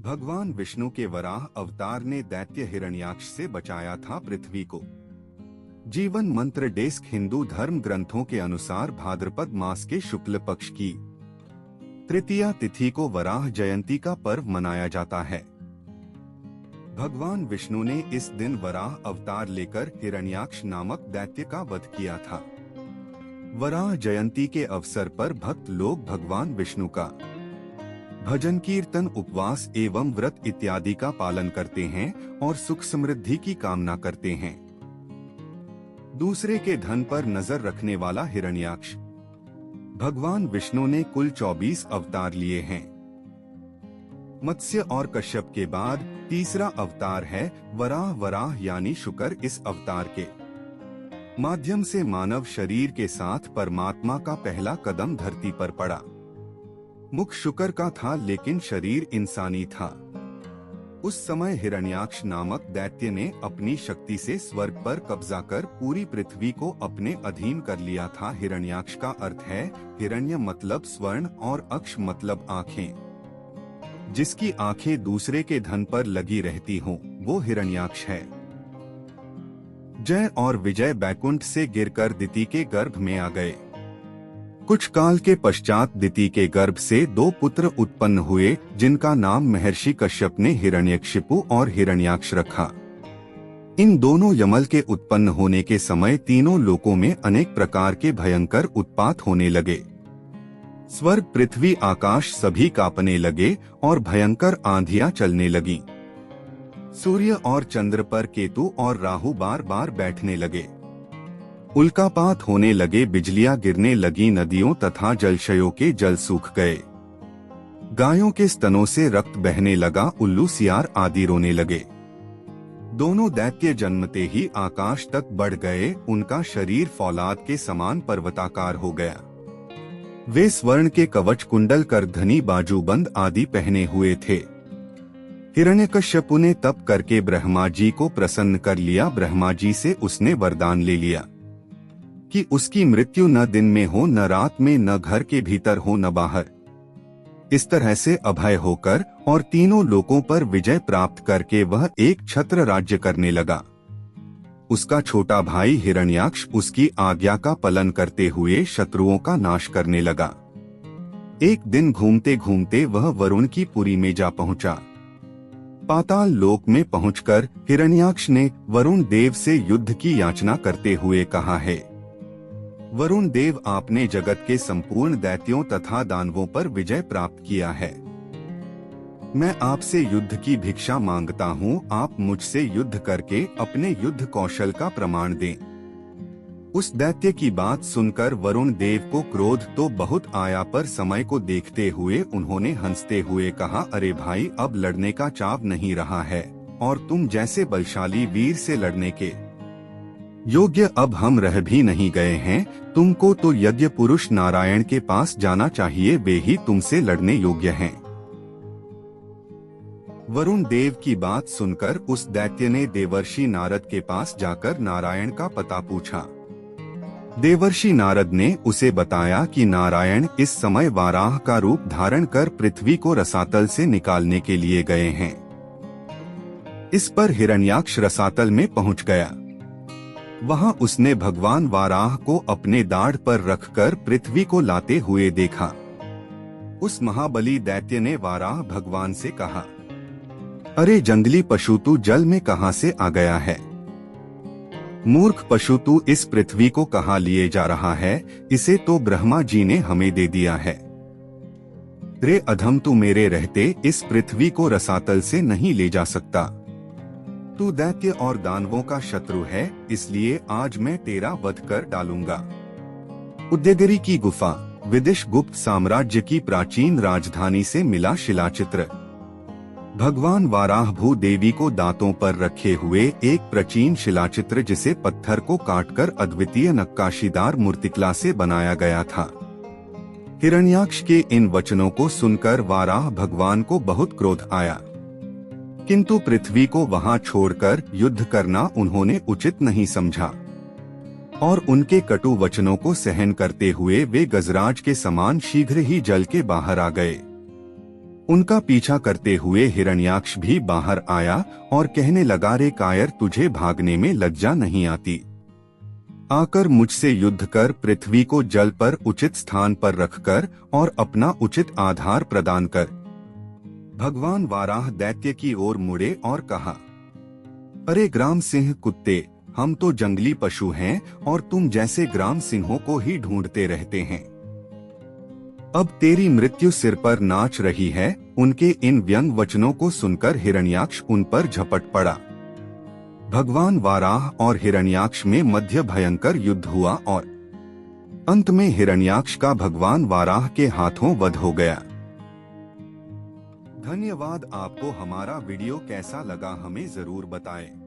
भगवान विष्णु के वराह अवतार ने दैत्य हिरण्याक्ष से बचाया था पृथ्वी को। जीवन मंत्र डेस्क हिंदू धर्म ग्रंथों के अनुसार भाद्रपद मास के शुक्ल पक्ष की तृतीया तिथि को वराह जयंती का पर्व मनाया जाता है। भगवान विष्णु ने इस दिन वराह अवतार लेकर हिरण्याक्ष नामक दैत्य का वध किया था। वराह जयंती के अवसर पर भक्त लोग भगवान विष्णु का भजन कीर्तन उपवास एवं व्रत इत्यादि का पालन करते हैं और सुख समृद्धि की कामना करते हैं। दूसरे के धन पर नजर रखने वाला हिरण्याक्ष भगवान विष्णु ने कुल 24 अवतार लिए हैं। मत्स्य और कश्यप के बाद तीसरा अवतार है वराह। वराह यानी शुकर। इस अवतार के माध्यम से मानव शरीर के साथ परमात्मा का पहला कदम धरती पर पड़ा। मुख शुकर का था लेकिन शरीर इंसानी था। उस समय हिरण्याक्ष नामक दैत्य ने अपनी शक्ति से स्वर्ग पर कब्जा कर पूरी पृथ्वी को अपने अधीन कर लिया था। हिरण्याक्ष का अर्थ है हिरण्य मतलब स्वर्ण और अक्ष मतलब आँखें। जिसकी आंखें दूसरे के धन पर लगी रहती हों वो हिरण्याक्ष है। जय और विजय बैकुंठ से गिरकर दिति के गर्भ में आ गए। कुछ काल के पश्चात दिति के गर्भ से 2 पुत्र उत्पन्न हुए जिनका नाम महर्षि कश्यप ने हिरण्यकशिपु और हिरण्याक्ष रखा। इन दोनों यमल के उत्पन्न होने के समय तीनों लोकों में अनेक प्रकार के भयंकर उत्पात होने लगे। स्वर्ग पृथ्वी आकाश सभी कांपने लगे और भयंकर आंधियां चलने लगीं। सूर्य और चंद्र पर केतु और राहु बार बार बैठने लगे। उल्कापात होने लगे, बिजलियां गिरने लगी, नदियों तथा जलाशयों के जल सूख गए। गायों के स्तनों से रक्त बहने लगा, उल्लू सियार आदि रोने लगे। दोनों दैत्य जन्मते ही आकाश तक बढ़ गए। उनका शरीर फौलाद के समान पर्वताकार हो गया। वे स्वर्ण के कवच कुंडल करधनी बाजूबंद आदि पहने हुए थे। हिरण्यकश्यपु ने तप करके ब्रह्मा जी को प्रसन्न कर लिया। ब्रह्मा जी से उसने वरदान ले लिया कि उसकी मृत्यु न दिन में हो, न रात में, न घर के भीतर हो, न बाहर। इस तरह से अभय होकर और तीनों लोकों पर विजय प्राप्त करके वह एक छत्र राज्य करने लगा। उसका छोटा भाई हिरण्याक्ष उसकी आज्ञा का पालन करते हुए शत्रुओं का नाश करने लगा। एक दिन घूमते घूमते वह वरुण की पुरी में जा पहुंचा। पाताल लोक में पहुंचकर हिरण्याक्ष ने वरुण देव से युद्ध की याचना करते हुए कहा है, वरुण देव, आपने जगत के संपूर्ण दैत्यों तथा दानवों पर विजय प्राप्त किया है। मैं आपसे युद्ध की भिक्षा मांगता हूँ। आप मुझसे युद्ध करके अपने युद्ध कौशल का प्रमाण दें। उस दैत्य की बात सुनकर वरुण देव को क्रोध तो बहुत आया, पर समय को देखते हुए उन्होंने हंसते हुए कहा, अरे भाई, अब लड़ने का चाव नहीं रहा है और तुम जैसे बलशाली वीर से लड़ने के योग्य अब हम रह भी नहीं गए हैं। तुमको तो यज्ञ पुरुष नारायण के पास जाना चाहिए, वे ही तुमसे लड़ने योग्य हैं। वरुण देव की बात सुनकर उस दैत्य ने देवर्षि नारद के पास जाकर नारायण का पता पूछा। देवर्षि नारद ने उसे बताया कि नारायण इस समय वाराह का रूप धारण कर पृथ्वी को रसातल से निकालने के लिए गए हैं। इस पर हिरण्याक्ष रसातल में पहुंच गया। वहां उसने भगवान वाराह को अपने दाढ़ पर रखकर पृथ्वी को लाते हुए देखा। उस महाबली दैत्य ने वाराह भगवान से कहा, अरे जंगली पशु, तू जल में कहां से आ गया है? मूर्ख पशु, तू इस पृथ्वी को कहां लिए जा रहा है? इसे तो ब्रह्मा जी ने हमें दे दिया है। रे अधम, तू मेरे रहते इस पृथ्वी को रसातल से नहीं ले जा सकता। तू दैत्य और दानवों का शत्रु है, इसलिए आज मैं तेरा वध कर डालूंगा। उदयगिरि की गुफा। विदिश गुप्त साम्राज्य की प्राचीन राजधानी से मिला शिलाचित्र। भगवान वाराह भू देवी को दांतों पर रखे हुए एक प्राचीन शिलाचित्र, जिसे पत्थर को काटकर अद्वितीय नक्काशीदार मूर्तिकला से बनाया गया था। हिरण्याक्ष के इन वचनों को सुनकर वाराह भगवान को बहुत क्रोध आया, किंतु पृथ्वी को वहां छोड़कर युद्ध करना उन्होंने उचित नहीं समझा और उनके कटु वचनों को सहन करते हुए वे गजराज के समान शीघ्र ही जल के बाहर आ गए। उनका पीछा करते हुए हिरण्याक्ष भी बाहर आया और कहने लगा, रे कायर, तुझे भागने में लज्जा नहीं आती? आकर मुझसे युद्ध कर, पृथ्वी को जल पर उचित स्थान पर रखकर और अपना उचित आधार प्रदान कर। भगवान वाराह दैत्य की ओर मुड़े और कहा, अरे ग्राम सिंह कुत्ते, हम तो जंगली पशु हैं और तुम जैसे ग्राम सिंहों को ही ढूंढते रहते हैं। अब तेरी मृत्यु सिर पर नाच रही है। उनके इन व्यंग वचनों को सुनकर हिरण्याक्ष उन पर झपट पड़ा। भगवान वाराह और हिरण्याक्ष में मध्य भयंकर युद्ध हुआ और अंत में हिरण्याक्ष का भगवान वाराह के हाथों वध हो गया। धन्यवाद। आपको हमारा वीडियो कैसा लगा हमें जरूर बताएं।